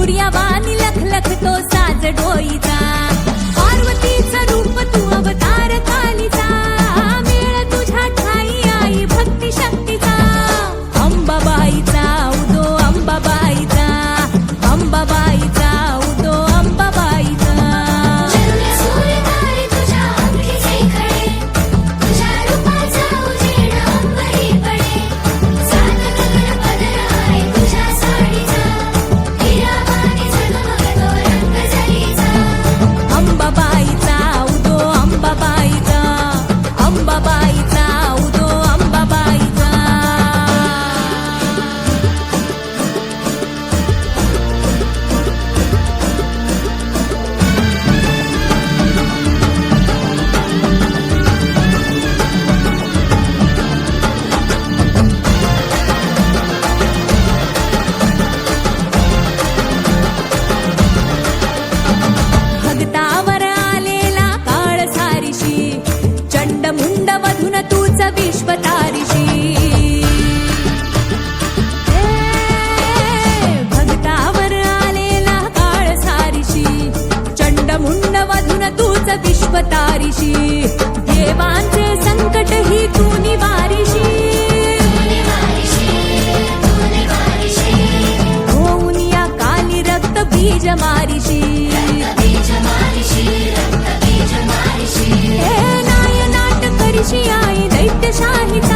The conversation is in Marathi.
सूर्यावानी लख लख तो साज डोईचा पार्वतीचं रूप तू अवतार कालीचा मेळ तुझ्या ठाई आई भक्ती शक्तीचा अंबाबाईचा उदो अंबाबाईचा अंबाबाईचा उदो अंबाबाईचा अंबाबाईचा उदो अंबाबाईचा अंबाबाईचा उदो अंबाबाईचा भक्तावर आलेला काळ सारीशी चंडमुंड मधून तूच विश्व तारीशी भक्तावर आलेला काळ सारीशी चंडमुंड मधून तूच विश्व तारीशी देवांचे संकट ही तू निवारीशी होऊन या काली रक्त बीज मारीशी हे नाय नाट करीशी आई दैत्यशाहीचा